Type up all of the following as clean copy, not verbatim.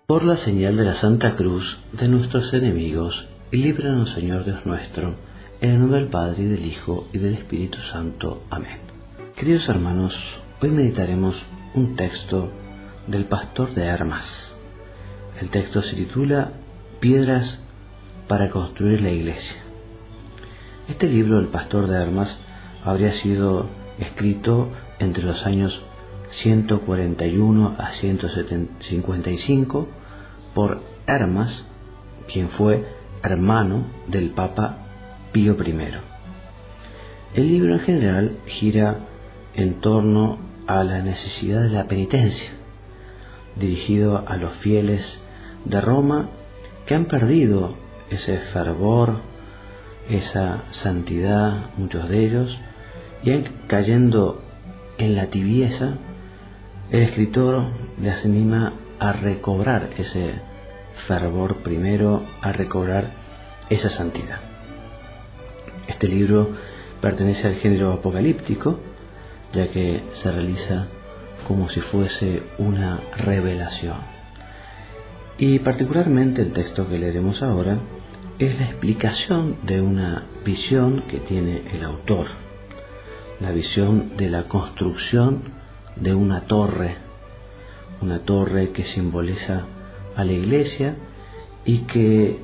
Por la señal de la Santa Cruz de nuestros enemigos, líbranos, Señor Dios nuestro, en el nombre del Padre, y del Hijo, y del Espíritu Santo. Amén. Queridos hermanos, hoy meditaremos un texto del pastor de Hermas. El texto se titula Piedras para construir la iglesia. Este libro del pastor de Hermas habría sido escrito entre los años 141 a 155 por Hermas, quien fue hermano del Papa Pío I. El libro en general gira en torno a la necesidad de la penitencia, dirigido a los fieles de Roma que han perdido ese fervor, esa santidad, muchos de ellos, y cayendo en la tibieza. El escritor les anima a recobrar ese fervor primero, a recobrar esa santidad. Este libro pertenece al género apocalíptico, ya que se realiza como si fuese una revelación. Y particularmente el texto que leeremos ahora es la explicación de una visión que tiene el autor, la visión de la construcción de una torre que simboliza a la iglesia y que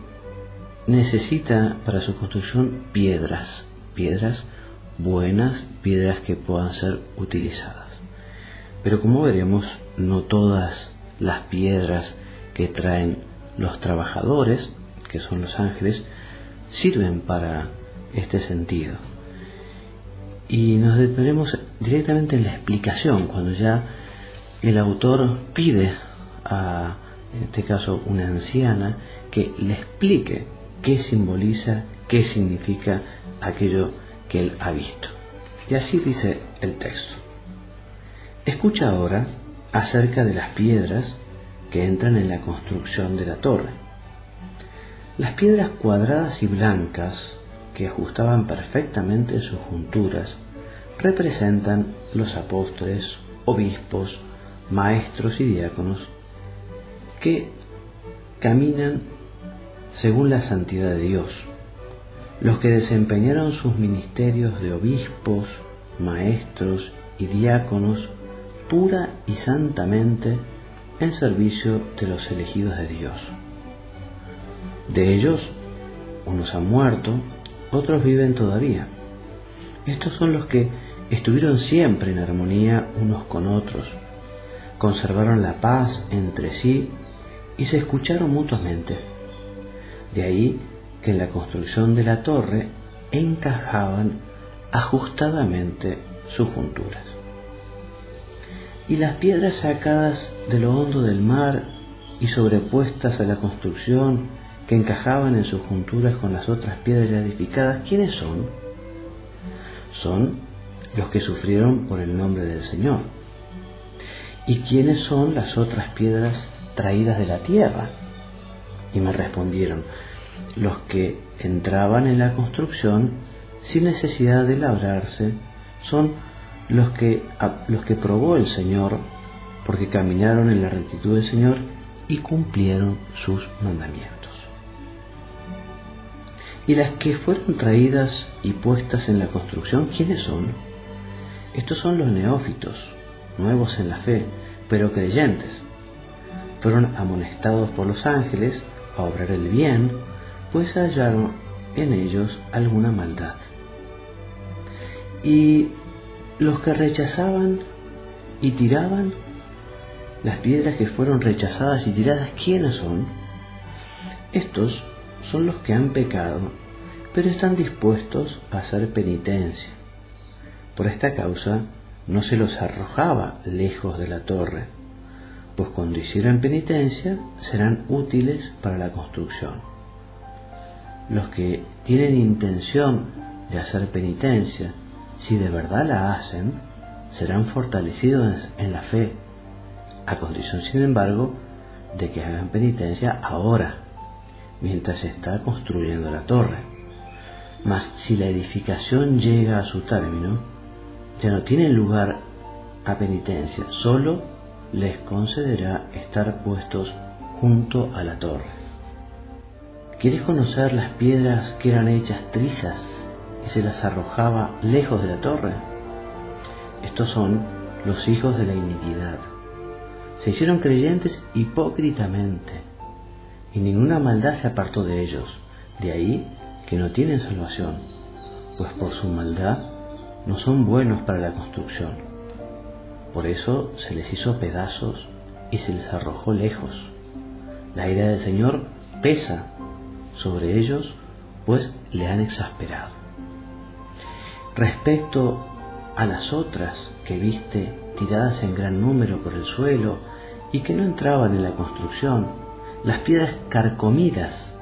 necesita para su construcción piedras buenas, piedras que puedan ser utilizadas. Pero como veremos, no todas las piedras que traen los trabajadores, que son los ángeles, sirven para este sentido. Y nos detenemos directamente en la explicación, cuando ya el autor pide a, en este caso, una anciana, que le explique qué simboliza, qué significa aquello que él ha visto. Y así dice el texto. Escucha ahora acerca de las piedras que entran en la construcción de la torre. Las piedras cuadradas y blancas, que ajustaban perfectamente en sus junturas, representan los apóstoles, obispos, maestros y diáconos que caminan según la santidad de Dios, los que desempeñaron sus ministerios de obispos, maestros y diáconos pura y santamente en servicio de los elegidos de Dios. De ellos, unos han muerto, otros viven todavía. Estos son los que estuvieron siempre en armonía unos con otros, conservaron la paz entre sí y se escucharon mutuamente. De ahí que en la construcción de la torre encajaban ajustadamente sus junturas. Y las piedras sacadas de lo hondo del mar y sobrepuestas a la construcción, que encajaban en sus junturas con las otras piedras edificadas, ¿quiénes son? Son los que sufrieron por el nombre del Señor. ¿Y quiénes son las otras piedras traídas de la tierra? Y me respondieron, los que entraban en la construcción sin necesidad de labrarse, son los que probó el Señor, porque caminaron en la rectitud del Señor y cumplieron sus mandamientos. Y las que fueron traídas y puestas en la construcción, ¿quiénes son? Estos son los neófitos, nuevos en la fe, pero creyentes. Fueron amonestados por los ángeles a obrar el bien, pues hallaron en ellos alguna maldad. Y los que rechazaban y tiraban, las piedras que fueron rechazadas y tiradas, ¿quiénes son? Estos son los que han pecado, pero están dispuestos a hacer penitencia. Por esta causa no se los arrojaba lejos de la torre, pues cuando hicieran penitencia serán útiles para la construcción. Los que tienen intención de hacer penitencia, si de verdad la hacen, serán fortalecidos en la fe, a condición, sin embargo, de que hagan penitencia ahora, mientras se está construyendo la torre. Mas si la edificación llega a su término, ya no tienen lugar a penitencia, solo les concederá estar puestos junto a la torre. ¿Quieres conocer las piedras que eran hechas trizas y se las arrojaba lejos de la torre? Estos son los hijos de la iniquidad. Se hicieron creyentes hipócritamente, y ninguna maldad se apartó de ellos. De ahí que no tienen salvación, pues por su maldad no son buenos para la construcción. Por eso se les hizo pedazos y se les arrojó lejos. La ira del Señor pesa sobre ellos, pues le han exasperado. Respecto a las otras que viste tiradas en gran número por el suelo y que no entraban en la construcción, las piedras carcomidas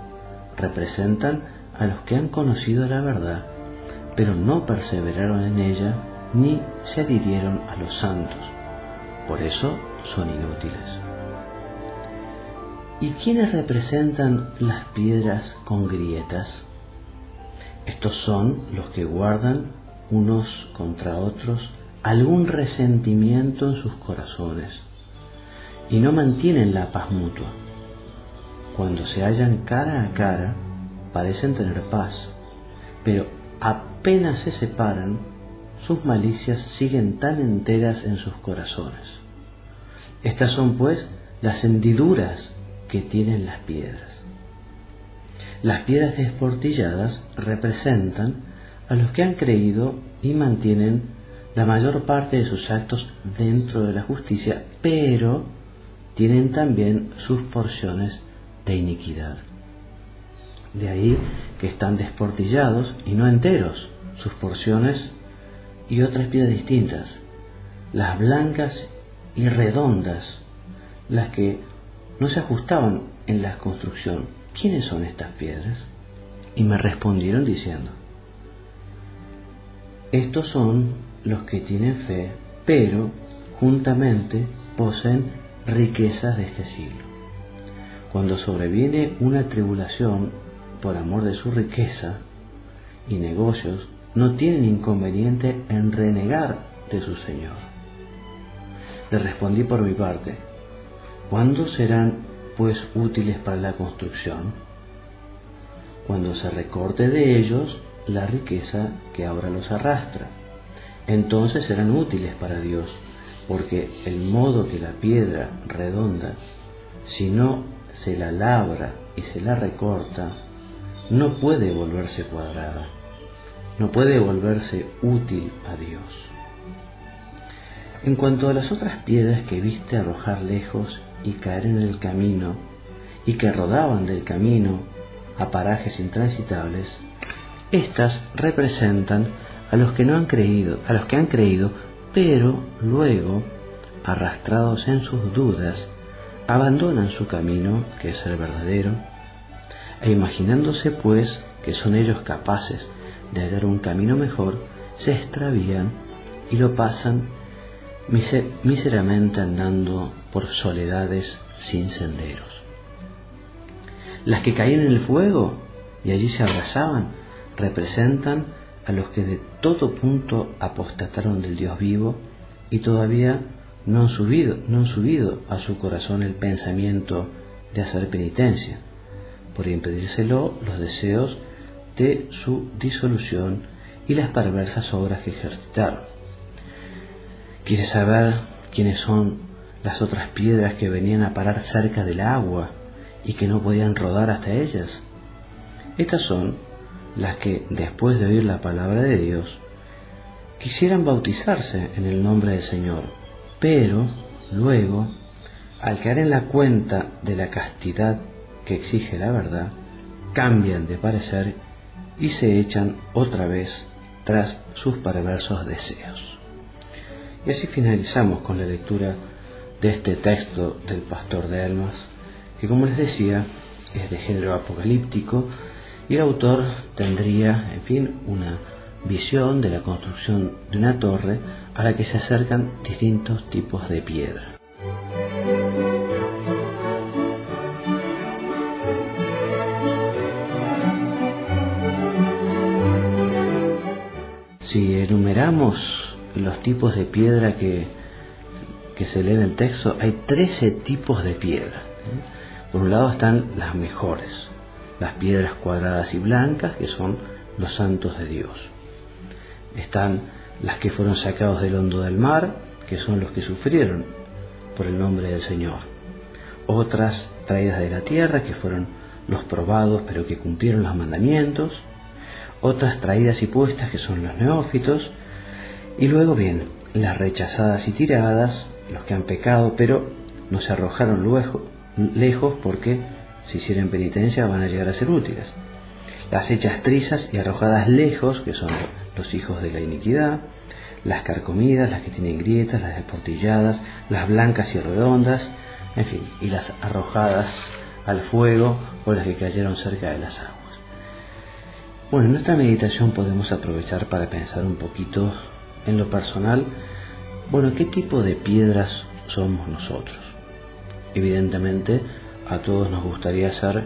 representan a los que han conocido la verdad, pero no perseveraron en ella ni se adhirieron a los santos. Por eso son inútiles. ¿Y quiénes representan las piedras con grietas? Estos son los que guardan unos contra otros algún resentimiento en sus corazones y no mantienen la paz mutua. Cuando se hallan cara a cara, parecen tener paz, pero apenas se separan, sus malicias siguen tan enteras en sus corazones. Estas son, pues, las hendiduras que tienen las piedras. Las piedras desportilladas representan a los que han creído y mantienen la mayor parte de sus actos dentro de la justicia, pero tienen también sus porciones de iniquidad. De ahí que están desportillados y no enteros, sus porciones y otras piedras distintas, las blancas y redondas, las que no se ajustaban en la construcción. ¿Quiénes son estas piedras? Y me respondieron diciendo: estos son los que tienen fe, pero juntamente poseen riquezas de este siglo. Cuando sobreviene una tribulación por amor de su riqueza y negocios, no tienen inconveniente en renegar de su Señor. Le respondí por mi parte: ¿cuándo serán pues útiles para la construcción? Cuando se recorte de ellos la riqueza que ahora los arrastra, entonces serán útiles para Dios, porque el modo que la piedra redonda, si no se la labra y se la recorta, no puede volverse cuadrada, no puede volverse útil a Dios. En cuanto a las otras piedras que viste arrojar lejos y caer en el camino, y que rodaban del camino a parajes intransitables, estas representan a los que no han creído, a los que han creído, pero luego, arrastrados en sus dudas, abandonan su camino, que es el verdadero, e imaginándose pues que son ellos capaces de hallar un camino mejor, se extravían y lo pasan míseramente andando por soledades sin senderos. Las que caían en el fuego y allí se abrazaban representan a los que de todo punto apostataron del Dios vivo y todavía no han subido a su corazón el pensamiento de hacer penitencia, por impedírselo los deseos de su disolución y las perversas obras que ejercitaron. ¿Quieres saber quiénes son las otras piedras que venían a parar cerca del agua y que no podían rodar hasta ellas? Estas son las que, después de oír la palabra de Dios, quisieran bautizarse en el nombre del Señor, pero luego, al caer en la cuenta de la castidad que exige la verdad, cambian de parecer y se echan otra vez tras sus perversos deseos. Y así finalizamos con la lectura de este texto del pastor de Elmas, que, como les decía, es de género apocalíptico, y el autor tendría, en fin, una visión de la construcción de una torre a la que se acercan distintos tipos de piedra. Si enumeramos los tipos de piedra que se lee en el texto, hay 13 tipos de piedra. Por un lado están las mejores, las piedras cuadradas y blancas, que son los santos de Dios. Están las que fueron sacados del hondo del mar, que son los que sufrieron por el nombre del Señor. Otras traídas de la tierra, que fueron los probados, pero que cumplieron los mandamientos. Otras traídas y puestas, que son los neófitos. Y luego bien, las rechazadas y tiradas, los que han pecado, pero no se arrojaron lejos, porque si hicieran penitencia van a llegar a ser útiles. Las hechas trizas y arrojadas lejos, que son los hijos de la iniquidad. Las carcomidas, las que tienen grietas, las desportilladas, las blancas y redondas, en fin, y las arrojadas al fuego, o las que cayeron cerca de las aguas. Bueno, en nuestra meditación podemos aprovechar para pensar un poquito en lo personal. Bueno, ¿qué tipo de piedras somos nosotros? Evidentemente, a todos nos gustaría ser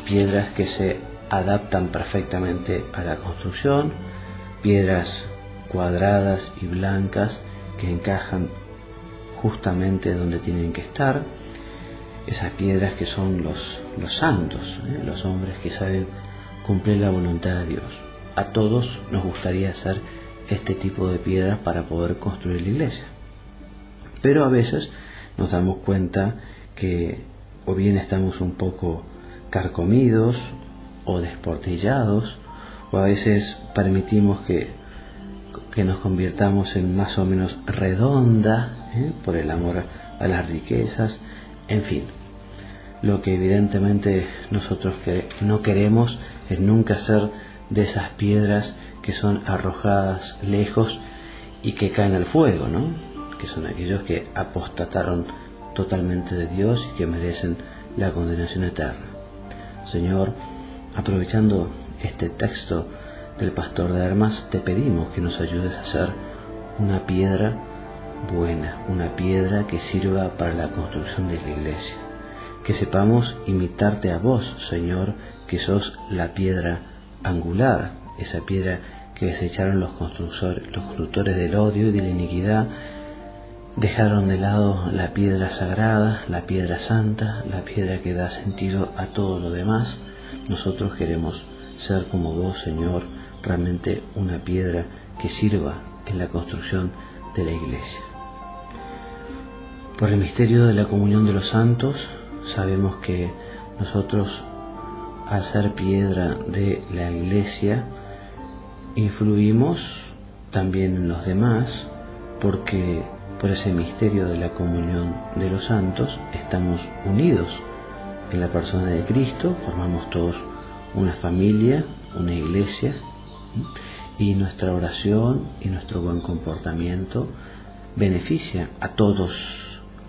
piedras que se adaptan perfectamente a la construcción, piedras cuadradas y blancas que encajan justamente donde tienen que estar, esas piedras que son los santos, los hombres que saben cumplir la voluntad de Dios. A todos nos gustaría ser este tipo de piedras para poder construir la iglesia. Pero a veces nos damos cuenta que o bien estamos un poco carcomidos o desportillados, o a veces permitimos que nos convirtamos en más o menos redonda, por el amor a las riquezas, en fin. Lo que evidentemente nosotros no queremos es nunca ser de esas piedras que son arrojadas lejos y que caen al fuego, ¿no? Que son aquellos que apostataron totalmente de Dios y que merecen la condenación eterna. Señor, aprovechando este texto del pastor de Hermas, te pedimos que nos ayudes a ser una piedra buena, una piedra que sirva para la construcción de la iglesia. Que sepamos imitarte a vos, Señor, que sos la piedra angular, esa piedra que desecharon los constructores del odio y de la iniquidad. Dejaron de lado la piedra sagrada, la piedra santa, la piedra que da sentido a todo lo demás. Nosotros queremos ser como vos, Señor, realmente una piedra que sirva en la construcción de la iglesia. Por el misterio de la comunión de los santos, sabemos que nosotros, al ser piedra de la iglesia, influimos también en los demás, porque por ese misterio de la comunión de los santos estamos unidos en la persona de Cristo, formamos todos una familia, una iglesia, y nuestra oración y nuestro buen comportamiento beneficia a todos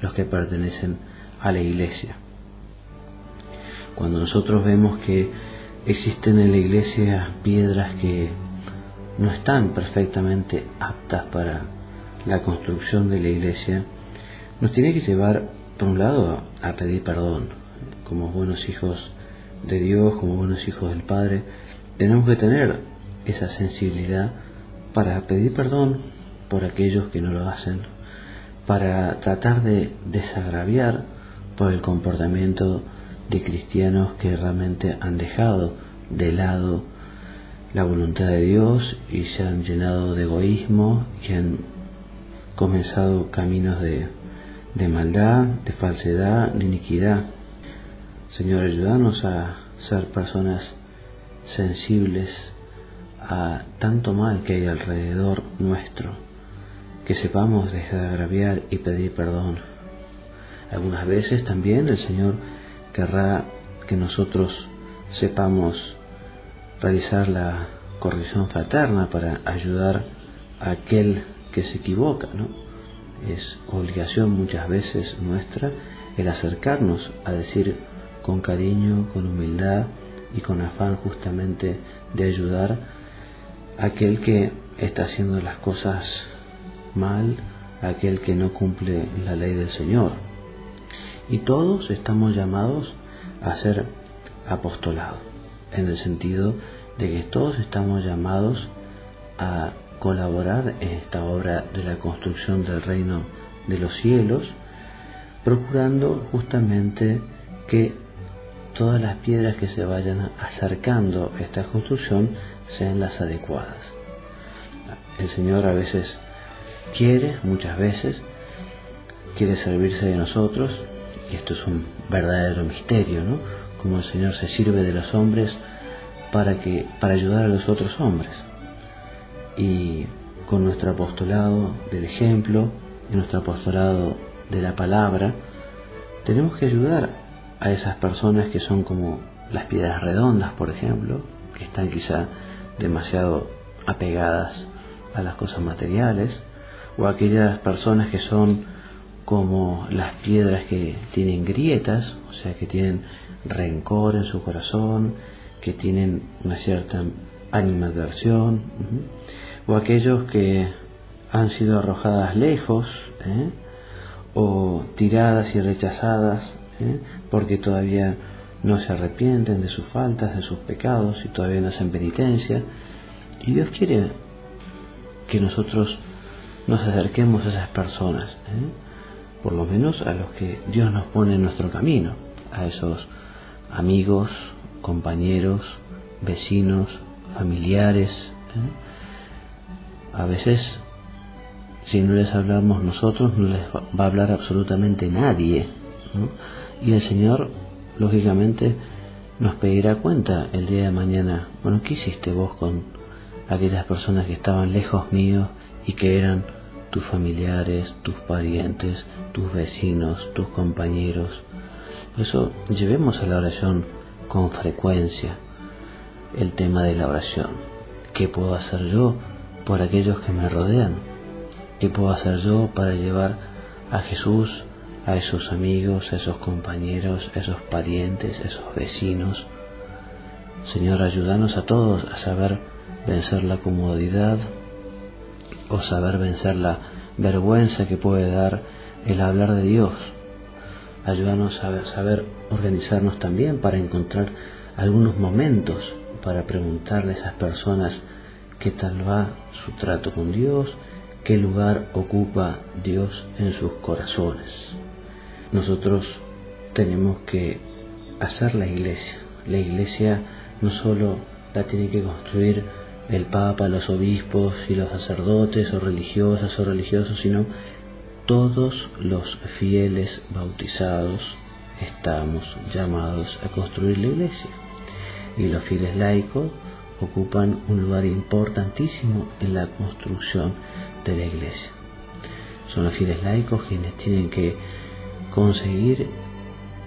los que pertenecen a la iglesia. Cuando nosotros vemos que existen en la iglesia piedras que no están perfectamente aptas para la construcción de la iglesia, nos tiene que llevar, por un lado, a pedir perdón. Como buenos hijos de Dios, como buenos hijos del Padre, tenemos que tener esa sensibilidad para pedir perdón por aquellos que no lo hacen, para tratar de desagraviar por el comportamiento de cristianos que realmente han dejado de lado la voluntad de Dios y se han llenado de egoísmo y han comenzado caminos de maldad, de falsedad, de iniquidad. Señor, ayúdanos a ser personas sensibles a tanto mal que hay alrededor nuestro, que sepamos desagraviar y pedir perdón. Algunas veces también el Señor querrá que nosotros sepamos realizar la corrección fraterna para ayudar a aquel que se equivoca, ¿no? Es obligación muchas veces nuestra el acercarnos a decir con cariño, con humildad y con afán justamente de ayudar a aquel que está haciendo las cosas mal, a aquel que no cumple la ley del Señor. Y todos estamos llamados a ser apostolado, en el sentido de que todos estamos llamados a colaborar en esta obra de la construcción del reino de los cielos, procurando justamente que todas las piedras que se vayan acercando a esta construcción sean las adecuadas. El Señor a veces muchas veces quiere servirse de nosotros, y esto es un verdadero misterio, ¿no? Como el Señor se sirve de los hombres para ayudar a los otros hombres. Y con nuestro apostolado del ejemplo y nuestro apostolado de la palabra, tenemos que ayudar a esas personas que son como las piedras redondas, por ejemplo, que están quizá demasiado apegadas a las cosas materiales, o aquellas personas que son como las piedras que tienen grietas, o sea, que tienen rencor en su corazón, que tienen una cierta animadversión, o aquellos que han sido arrojadas lejos, o tiradas y rechazadas, porque todavía no se arrepienten de sus faltas, de sus pecados, y todavía no hacen penitencia. Y Dios quiere que nosotros nos acerquemos a esas personas, por lo menos a los que Dios nos pone en nuestro camino, a esos amigos, compañeros, vecinos, familiares. A veces, si no les hablamos nosotros, no les va a hablar absolutamente nadie, ¿no? Y el Señor, lógicamente, nos pedirá cuenta el día de mañana. Bueno, ¿qué hiciste vos con aquellas personas que estaban lejos mío y que eran tus familiares, tus parientes, tus vecinos, tus compañeros? Por eso llevemos a la oración con frecuencia el tema de la oración. ¿Qué puedo hacer yo por aquellos que me rodean? ¿Qué puedo hacer yo para llevar a Jesús a esos amigos, a esos compañeros, a esos parientes, a esos vecinos? Señor, ayúdanos a todos a saber vencer la comodidad, o saber vencer la vergüenza que puede dar el hablar de Dios. Ayúdanos a saber organizarnos también para encontrar algunos momentos para preguntarle a esas personas qué tal va su trato con Dios, qué lugar ocupa Dios en sus corazones. Nosotros tenemos que hacer la iglesia. La iglesia no solo la tiene que construir el Papa, los obispos y los sacerdotes o religiosas o religiosos, sino todos los fieles bautizados estamos llamados a construir la iglesia. Y los fieles laicos ocupan un lugar importantísimo en la construcción de la iglesia. Son los fieles laicos quienes tienen que conseguir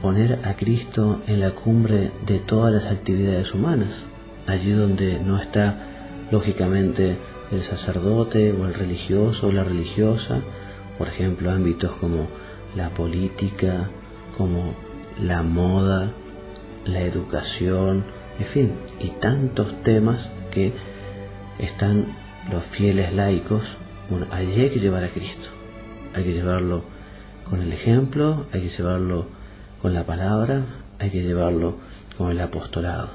poner a Cristo en la cumbre de todas las actividades humanas, allí donde no está lógicamente el sacerdote o el religioso o la religiosa, por ejemplo, ámbitos como la política, como la moda, la educación, en fin, y tantos temas que están los fieles laicos. Bueno, allí hay que llevar a Cristo, hay que llevarlo con el ejemplo, hay que llevarlo con la palabra, hay que llevarlo con el apostolado.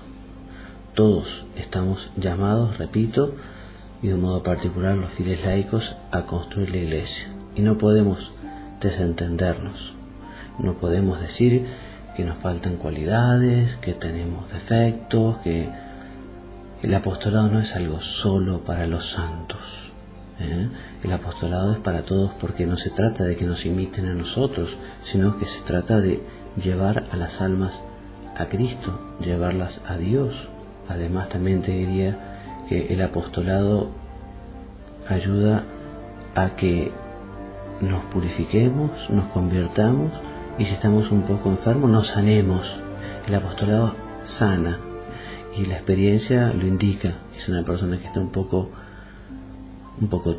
Todos estamos llamados, repito, y de un modo particular los fieles laicos, a construir la iglesia. Y no podemos desentendernos, no podemos decir que nos faltan cualidades, que tenemos defectos, que el apostolado no es algo solo para los santos. El apostolado es para todos, porque no se trata de que nos imiten a nosotros, sino que se trata de llevar a las almas a Cristo, llevarlas a Dios. Además, también te diría que el apostolado ayuda a que nos purifiquemos, nos convirtamos, y si estamos un poco enfermos, nos sanemos. El apostolado sana, y la experiencia lo indica. Es una persona que está un poco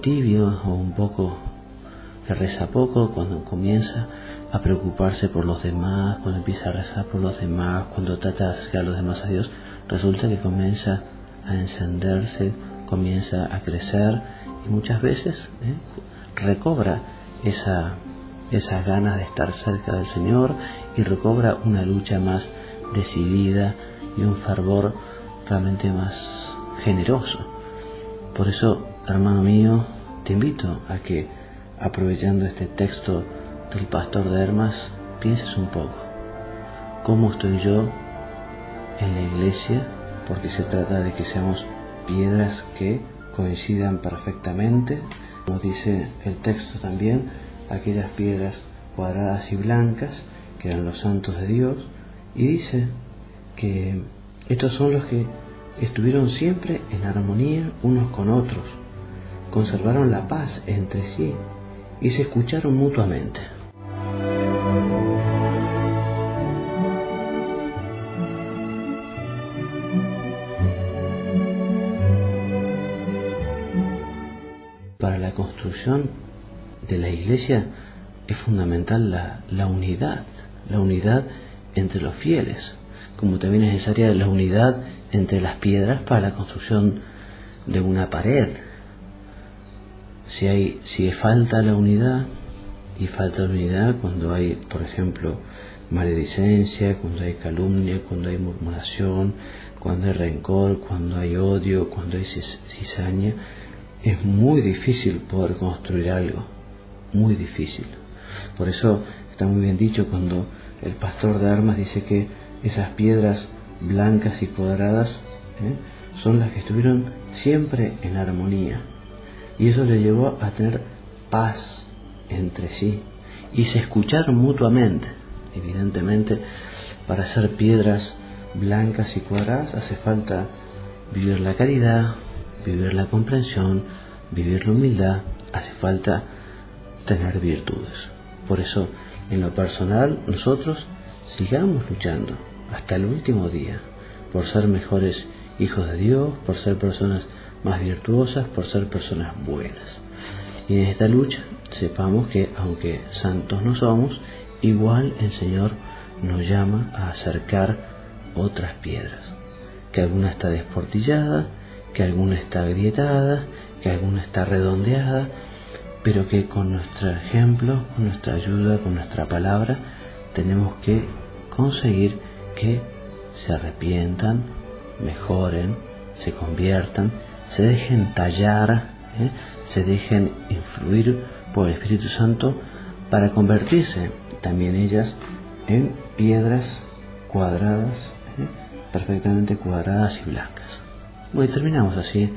tibio, o un poco que reza poco, cuando comienza a preocuparse por los demás, cuando empieza a rezar por los demás, cuando trata de acercar a los demás a Dios, resulta que comienza a encenderse, comienza a crecer, y muchas veces recobra esas ganas de estar cerca del Señor, y recobra una lucha más decidida y un fervor realmente más generoso. Por eso, hermano mío, te invito a que, aprovechando este texto del pastor de Hermas, pienses un poco: ¿cómo estoy yo en la iglesia, porque se trata de que seamos piedras que coincidan perfectamente, como dice el texto también, aquellas piedras cuadradas y blancas que eran los santos de Dios, y dice que estos son los que estuvieron siempre en armonía unos con otros, conservaron la paz entre sí y se escucharon mutuamente. Para la construcción de la iglesia es fundamental la unidad entre los fieles, como también es necesaria la unidad entre las piedras para la construcción de una pared. Si falta la unidad, y falta la unidad cuando hay, por ejemplo, maledicencia, cuando hay calumnia, cuando hay murmuración, cuando hay rencor, cuando hay odio, cuando hay cizaña, es muy difícil poder construir algo, muy difícil. Por eso está muy bien dicho cuando el pastor de armas dice que esas piedras blancas y cuadradas son las que estuvieron siempre en armonía, y eso le llevó a tener paz entre sí y se escucharon mutuamente. Evidentemente, para ser piedras blancas y cuadradas hace falta vivir la caridad, vivir la comprensión, vivir la humildad, hace falta tener virtudes. Por eso, en lo personal, nosotros sigamos luchando hasta el último día por ser mejores hijos de Dios, por ser personas más virtuosas, por ser personas buenas. Y en esta lucha sepamos que, aunque santos no somos, igual el Señor nos llama a acercar otras piedras, que alguna está desportillada, que alguna está agrietada, que alguna está redondeada, pero que con nuestro ejemplo, con nuestra ayuda, con nuestra palabra, tenemos que conseguir que se arrepientan, mejoren, se conviertan, se dejen tallar, se dejen influir por el Espíritu Santo para convertirse también ellas en piedras cuadradas, perfectamente cuadradas y blancas. Bueno, y terminamos así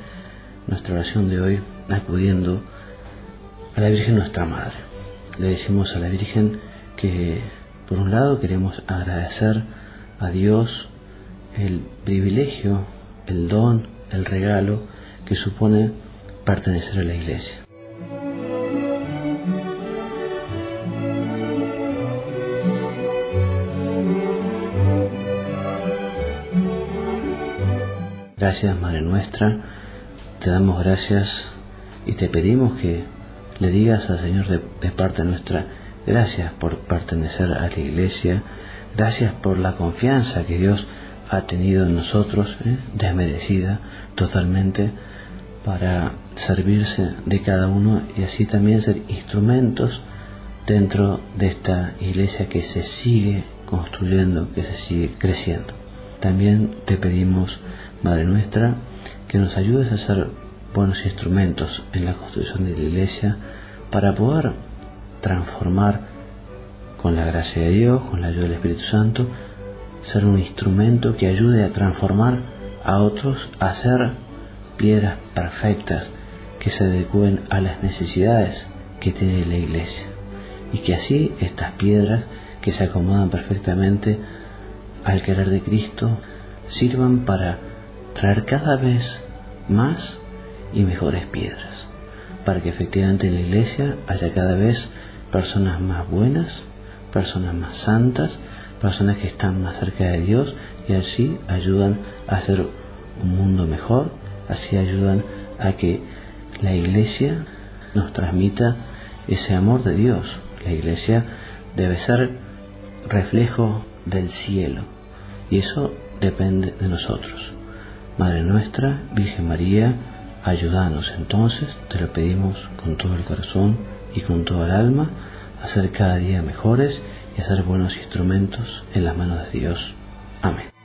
nuestra oración de hoy acudiendo a la Virgen nuestra Madre. Le decimos a la Virgen que, por un lado, queremos agradecer a Dios el privilegio, el don, el regalo que supone pertenecer a la Iglesia. Gracias, Madre nuestra, te damos gracias y te pedimos que le digas al Señor de parte nuestra, gracias por pertenecer a la Iglesia, gracias por la confianza que Dios ha tenido en nosotros, desmerecida totalmente, para servirse de cada uno y así también ser instrumentos dentro de esta Iglesia que se sigue construyendo, que se sigue creciendo. También te pedimos, Madre nuestra, que nos ayudes a ser buenos instrumentos en la construcción de la Iglesia para poder transformar con la gracia de Dios, con la ayuda del Espíritu Santo, ser un instrumento que ayude a transformar a otros a ser piedras perfectas que se adecúen a las necesidades que tiene la Iglesia, y que así estas piedras que se acomodan perfectamente al querer de Cristo sirvan para traer cada vez más y mejores piedras, para que efectivamente en la Iglesia haya cada vez personas más buenas, personas más santas, personas que están más cerca de Dios y así ayudan a hacer un mundo mejor, así ayudan a que la Iglesia nos transmita ese amor de Dios. La Iglesia debe ser reflejo del cielo y eso depende de nosotros. Madre nuestra, Virgen María, ayúdanos entonces, te lo pedimos con todo el corazón y con toda el alma, a ser cada día mejores y a ser buenos instrumentos en las manos de Dios. Amén.